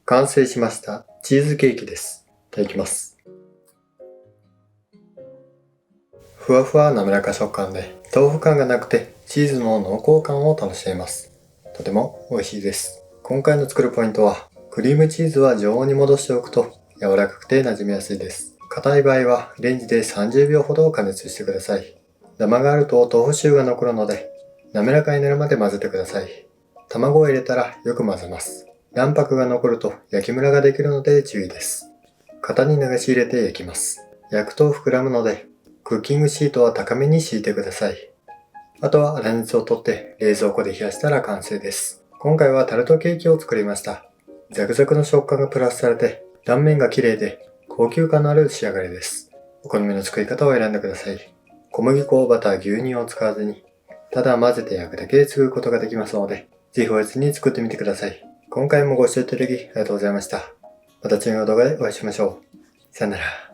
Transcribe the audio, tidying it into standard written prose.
完成しましたチーズケーキです。いただきます。ふわふわ滑らか食感で豆腐感がなくてチーズの濃厚感を楽しめます。とても美味しいです。今回の作るポイントは、クリームチーズは常温に戻しておくと柔らかくて馴染みやすいです。硬い場合はレンジで30秒ほど加熱してください。ダマがあると豆腐臭が残るので、滑らかになるまで混ぜてください。卵を入れたらよく混ぜます。卵白が残ると焼きムラができるので注意です。型に流し入れて焼きます。焼くと膨らむので、クッキングシートは高めに敷いてください。あとは粗熱を取って冷蔵庫で冷やしたら完成です。今回はタルトケーキを作りました。ザクザクの食感がプラスされて断面が綺麗で高級感のある仕上がりです。お好みの作り方を選んでください。小麦粉、バター、牛乳を使わずにただ混ぜて焼くだけで作ることができますので、ぜひおやつに作ってみてください。今回もご視聴いただきありがとうございました。また次の動画でお会いしましょう。さよなら。